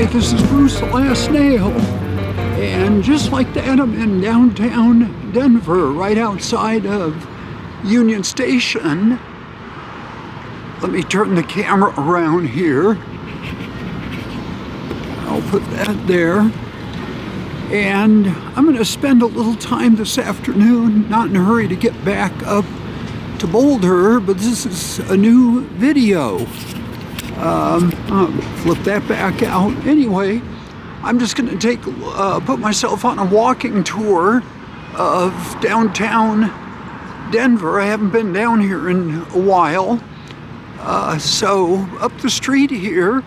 Hi, this is Bruce the Last Nail, and just like that, I'm in downtown Denver, right outside of Union Station. Let me turn the camera around here. I'll put that there. And I'm going to spend a little time this afternoon, not in a hurry to get back up to Boulder, but this is a new video. I'll flip that back out. Anyway, I'm just going to put myself on a walking tour of downtown Denver. I haven't been down here in a while. So up the street here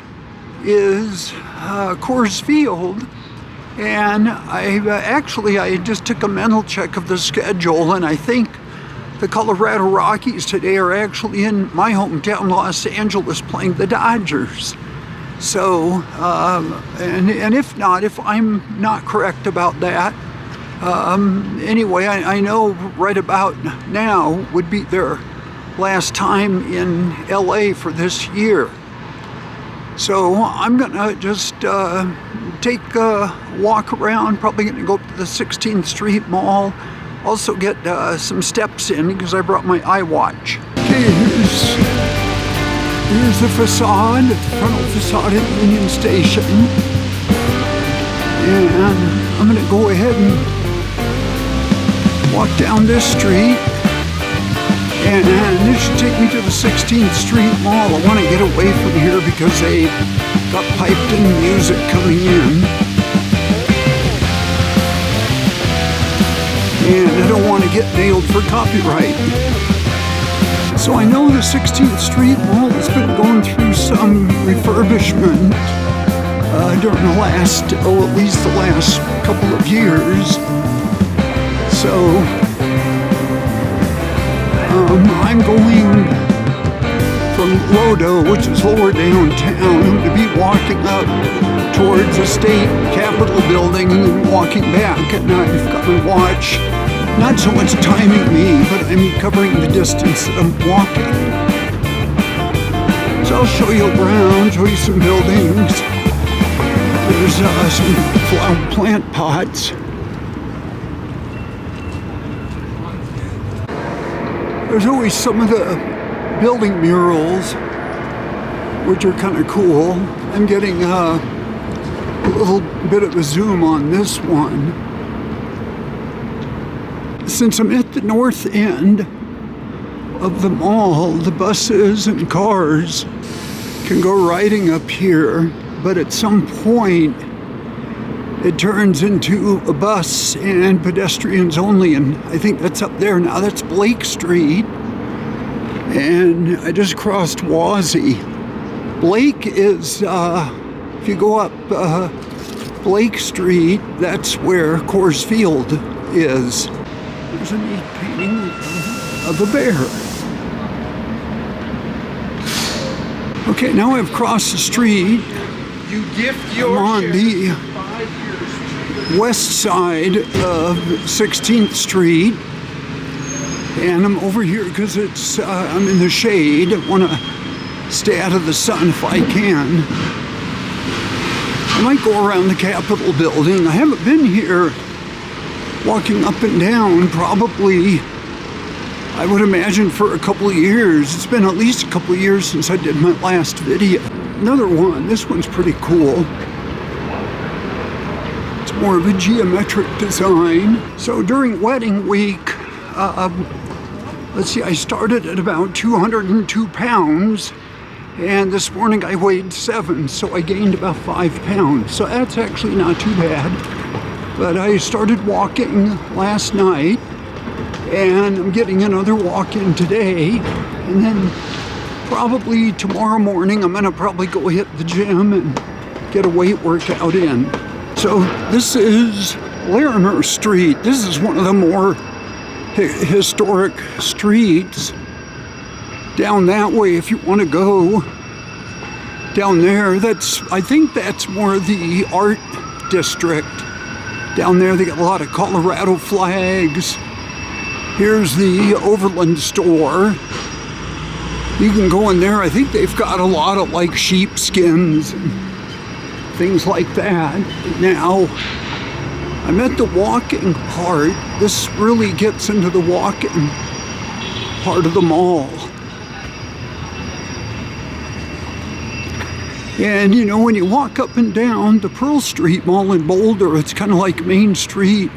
is Coors Field, and I just took a mental check of the schedule, and I think the Colorado Rockies today are actually in my hometown, Los Angeles, playing the Dodgers. So, and if I'm not correct about that, anyway, I know right about now would be their last time in LA for this year. So I'm gonna just take a walk around, probably gonna go up to the 16th Street Mall, also get some steps in because I brought my iWatch. Okay, here's the facade, the frontal facade at Union Station. And I'm gonna go ahead and walk down this street. And this should take me to the 16th Street Mall. I want to get away from here because they got piped in music coming in. And I don't want to get nailed for copyright. So I know the 16th Street Mall has been going through some refurbishment during the at least the last couple of years. So I'm going from LoDo, which is lower downtown, to be walking up towards the state capitol building and then walking back. And I've got my watch, not so much timing me, but I'm covering the distance that I'm walking. So I'll show you around, show you some buildings. There's some flower plant pots. There's always some of the building murals, which are kind of cool. I'm getting a little bit of a zoom on this one. Since I'm at the north end of the mall, the buses and cars can go riding up here, but at some point it turns into a bus and pedestrians only, and I think that's up there now. That's Blake Street, and I just crossed Wazee. Blake is, if you go up Blake Street, that's where Coors Field is. There's a neat painting of a bear. Okay, now I've crossed the street. You gift your I'm on the west side of 16th Street, and I'm over here because I'm in the shade. I want to stay out of the sun if I can. I might go around the Capitol building. I haven't been here walking up and down probably, I would imagine, for a couple of years. It's been at least a couple of years since I did my last video. Another one, this one's pretty cool. More of a geometric design. So during wedding week, let's see, I started at about 202 pounds, and this morning I weighed 7, so I gained about 5 pounds. So that's actually not too bad. But I started walking last night, and I'm getting another walk in today, and then probably tomorrow morning I'm gonna probably go hit the gym and get a weight workout in. So this is Larimer Street. This is one of the more historic streets. Down that way, if you want to go down there, I think that's more the art district. Down there they got a lot of Colorado flags. Here's the Overland store. You can go in there. I think they've got a lot of like sheepskins and things like that. Now, I'm at the walking part. This really gets into the walking part of the mall. And you know, when you walk up and down the Pearl Street Mall in Boulder, it's kind of like Main Street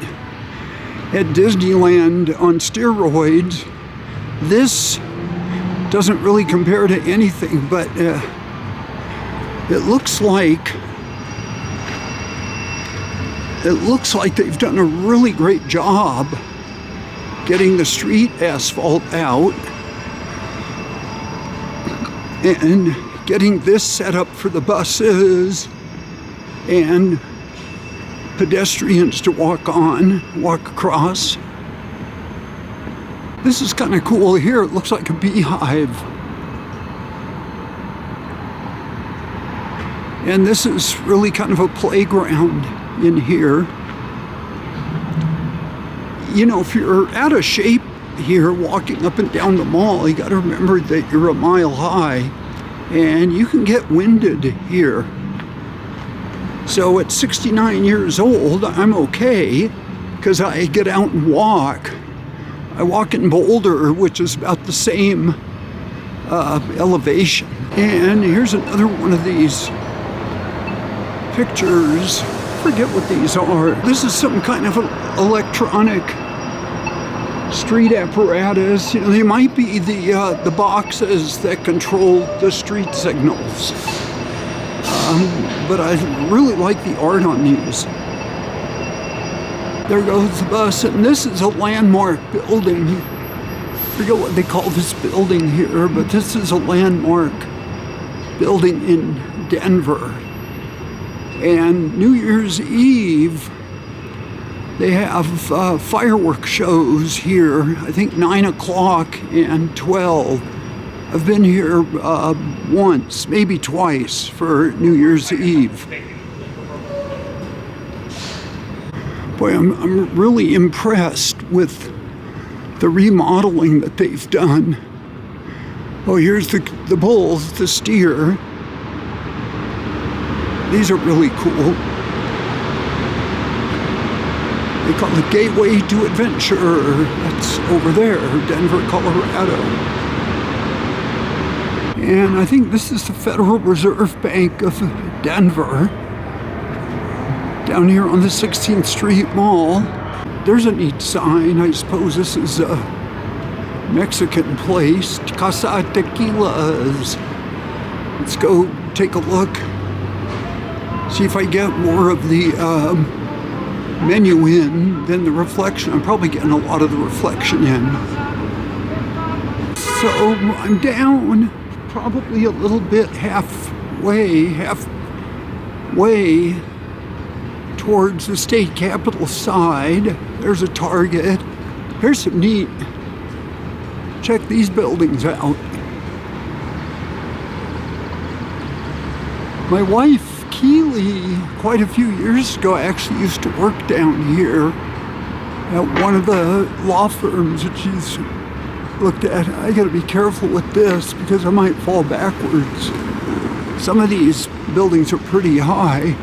at Disneyland on steroids. This doesn't really compare to anything, but it looks like they've done a really great job getting the street asphalt out and getting this set up for the buses and pedestrians to walk across. This is kind of cool here. It looks like a beehive. And this is really kind of a playground in here. You know, if you're out of shape here walking up and down the mall, you got to remember that you're a mile high and you can get winded here. So at 69 years old, I'm okay because I get out and walk. I walk in Boulder, which is about the same elevation. And here's another one of these pictures. I forget what these are. This is some kind of an electronic street apparatus. You know, they might be the boxes that control the street signals. But I really like the art on these. There goes the bus, and this is a landmark building. I forget what they call this building here, but this is a landmark building in Denver. And New Year's Eve, they have fireworks shows here, I think 9 o'clock and 12. I've been here once, maybe twice, for New Year's Eve. Boy, I'm really impressed with the remodeling that they've done. Oh, here's the bulls, the steer. These are really cool. They call it Gateway to Adventure. That's over there, Denver, Colorado. And I think this is the Federal Reserve Bank of Denver. Down here on the 16th Street Mall. There's a neat sign. I suppose this is a Mexican place. Casa Tequilas. Let's go take a look. See if I get more of the menu in than the reflection. I'm probably getting a lot of the reflection in. So I'm down probably a little bit halfway towards the state capitol side. There's a Target. Here's some neat. Check these buildings out. My wife, Keely, quite a few years ago, actually used to work down here at one of the law firms that she's looked at. I gotta be careful with this because I might fall backwards. Some of these buildings are pretty high.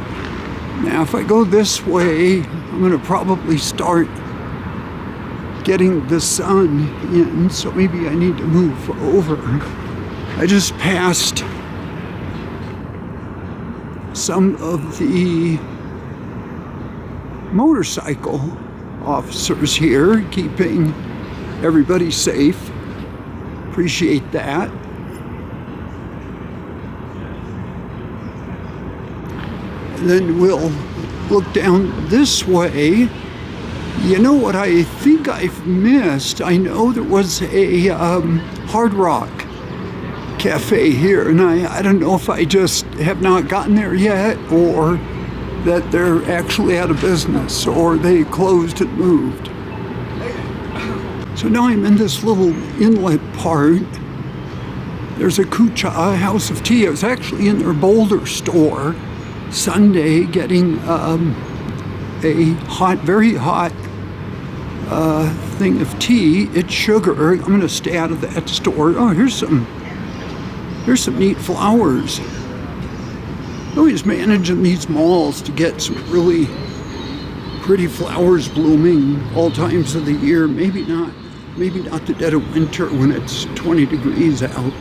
Now, if I go this way, I'm gonna probably start getting the sun in, so maybe I need to move over. I just passed some of the motorcycle officers here, keeping everybody safe. Appreciate that. And then we'll look down this way. You know what I think I've missed? I know there was a Hard Rock Cafe here, and I don't know if I just have not gotten there yet, or that they're actually out of business, or they closed and moved. So now I'm in this little inlet part. There's a Kucha, a House of Tea. I was actually in their Boulder store Sunday getting a hot, very hot thing of tea. It's sugar. I'm going to stay out of that store. Oh, here's some neat flowers. Always managing these malls to get some really pretty flowers blooming all times of the year. Maybe not the dead of winter when it's 20 degrees out.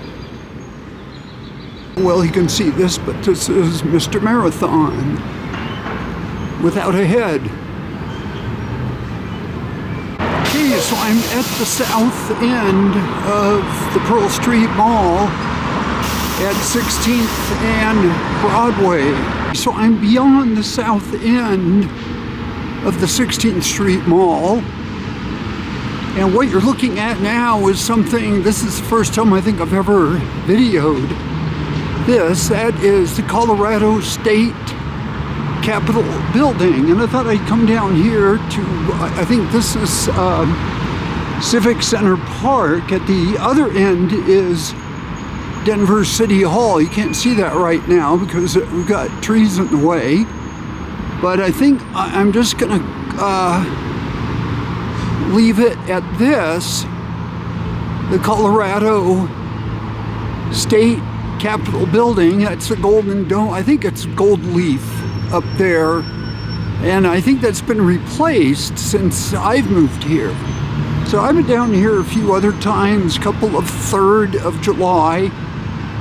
Well, you can see this, but this is Mr. Marathon without a head. Okay, so I'm at the south end of the Pearl Street Mall at 16th and Broadway. So I'm beyond the south end of the 16th Street Mall. And what you're looking at now is something, this is the first time I think I've ever videoed this. That is the Colorado State Capitol building. And I thought I'd come down here to, I think this is Civic Center Park. At the other end is Denver City Hall. You can't see that right now because we've got trees in the way. But I think I'm just gonna leave it at this, the Colorado State Capitol building. That's the Golden Dome. I think it's gold leaf up there. And I think that's been replaced since I've moved here. So I've been down here a few other times, a couple of 3rd of July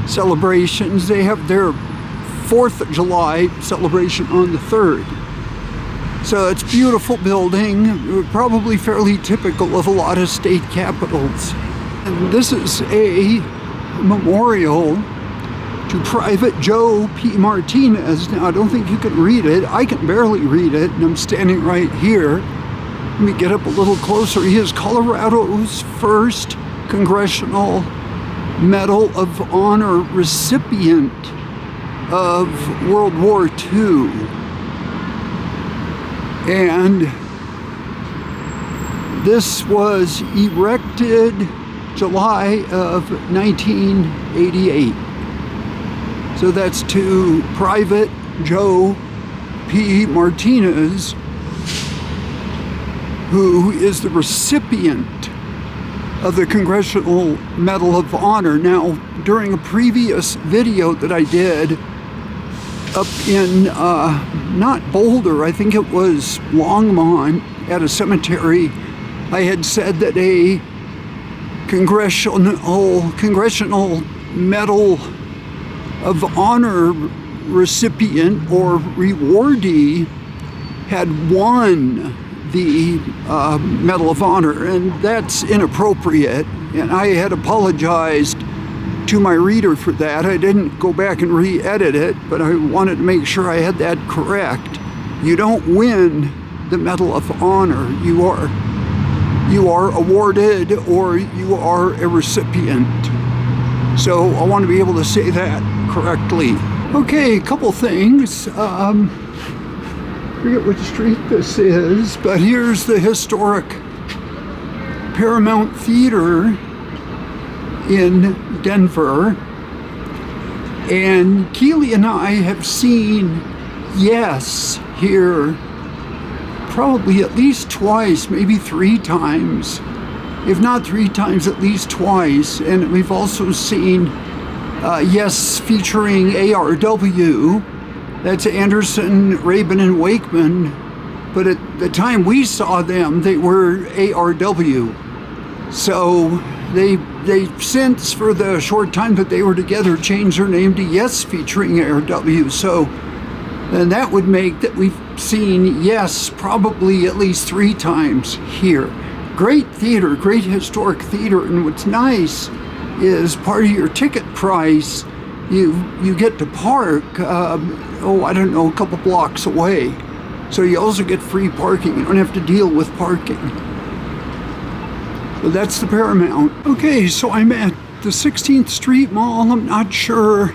celebrations. They have their 4th of July celebration on the 3rd. So it's a beautiful building, probably fairly typical of a lot of state capitals. And this is a memorial to Private Joe P. Martinez. Now, I don't think you can read it. I can barely read it, and I'm standing right here. Let me get up a little closer. He is Colorado's first Congressional Medal of Honor recipient of World War II. And this was erected July of 1988. So that's to Private Joe P. Martinez, who is the recipient of the Congressional Medal of Honor. Now, during a previous video that I did up in, not Boulder, I think it was Longmont at a cemetery, I had said that a Congressional Medal of Honor recipient or rewardee had won the Medal of Honor, and that's inappropriate, and I had apologized to my reader for that. I didn't go back and re-edit it, but I wanted to make sure I had that correct. You don't win the Medal of Honor. You are awarded, or you are a recipient. So I want to be able to say that correctly. Okay, a couple things. I forget which street this is, but here's the historic Paramount Theater in Denver. And Keely and I have seen Yes here probably at least twice, maybe 3 times. If not 3 times, at least twice. And we've also seen Yes featuring ARW. That's Anderson, Rabin, and Wakeman. But at the time we saw them, they were ARW. So they since, for the short time that they were together, changed their name to Yes featuring ARW. So then that would make that we've seen Yes probably at least 3 times here. Great theater, great historic theater. And what's nice is part of your ticket price, you get to park, I don't know, a couple blocks away. So you also get free parking. You don't have to deal with parking. So that's the Paramount. Okay, so I'm at the 16th Street Mall. I'm not sure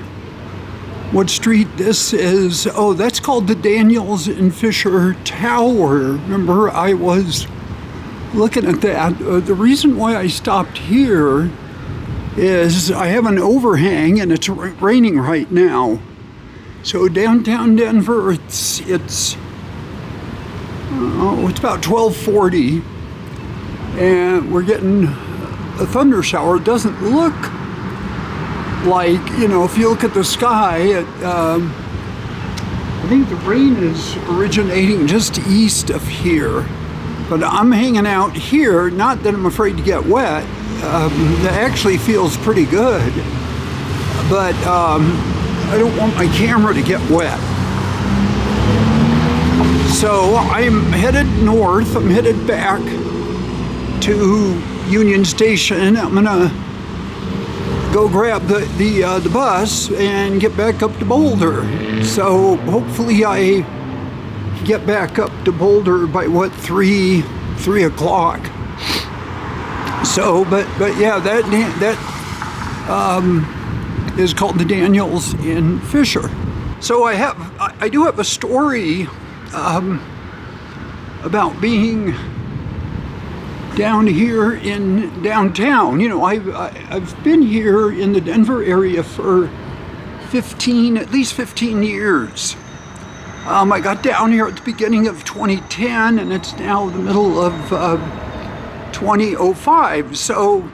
what street this is. Oh, that's called the Daniels and Fisher Tower. Remember, I was looking at that. The reason why I stopped here is I have an overhang and it's raining right now. So downtown Denver, it's about 12:40, and we're getting a thunder shower. It doesn't look like, if you look at the sky, think the rain is originating just east of here. But I'm hanging out here, not that I'm afraid to get wet. That actually feels pretty good. But I don't want my camera to get wet. So I'm headed north. I'm headed back to Union Station. I'm gonna go grab the bus and get back up to Boulder. So hopefully I get back up to Boulder by what, 3 o'clock. So but yeah, that is called the Daniels in Fisher. So I do have a story about being down here in downtown. You know, I've been here in the Denver area for at least 15 years. I got down here at the beginning of 2010, and it's now the middle of 2005. So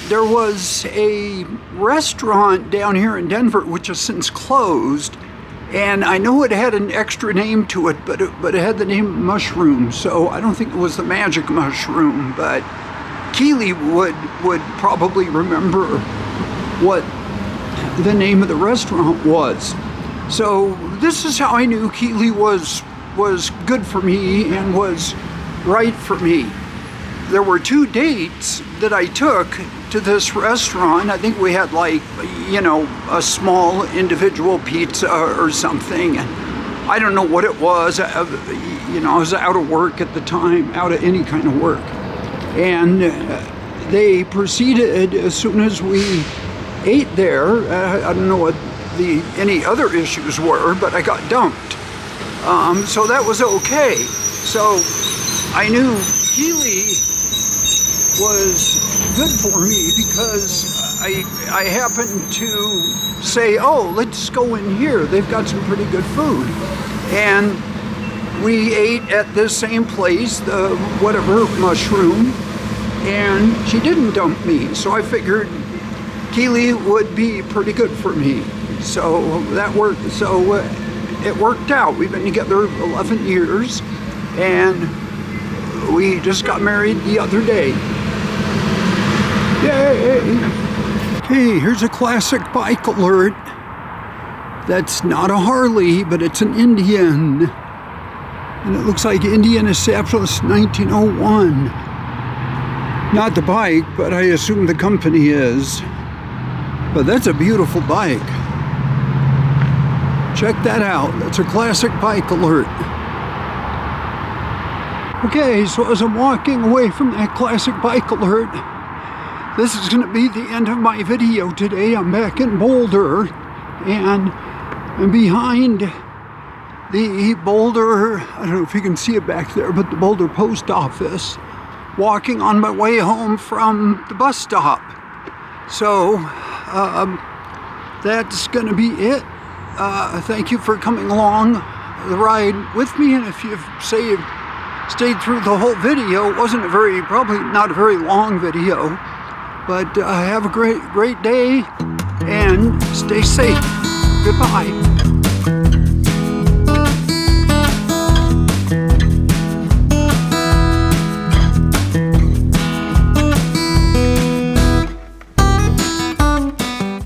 there was a restaurant down here in Denver which has since closed, and I know it had an extra name to it, but it had the name Mushroom. So I don't think it was the Magic Mushroom, but Keely would probably remember what the name of the restaurant was. So this is how I knew Keely was good for me and was right for me. There were 2 dates that I took to this restaurant. I think we had, like, you know, a small individual pizza or something. And I don't know what it was. You know, I was out of work at the time, out of any kind of work. And they proceeded, as soon as we ate there, I don't know what any other issues were, but I got dumped. So that was okay. So I knew Keely was good for me because I happened to say, oh, let's go in here. They've got some pretty good food. And we ate at this same place, the whatever Mushroom, and she didn't dump me. So I figured Keely would be pretty good for me. So that worked. So it worked out. We've been together 11 years, and we just got married the other day. Yay! Okay, here's a classic bike alert. That's not a Harley, but it's an Indian. And it looks like Indian established 1901. Not the bike, but I assume the company is. But that's a beautiful bike. Check that out. That's a classic bike alert. Okay, so as I'm walking away from that classic bike alert, this is going to be the end of my video today. I'm back in Boulder, and I'm behind the Boulder, I don't know if you can see it back there, but the Boulder post office, walking on my way home from the bus stop. So that's going to be it. Thank you for coming along the ride with me, and if you've stayed through the whole video, it wasn't probably not a very long video, but have a great day and stay safe. Goodbye.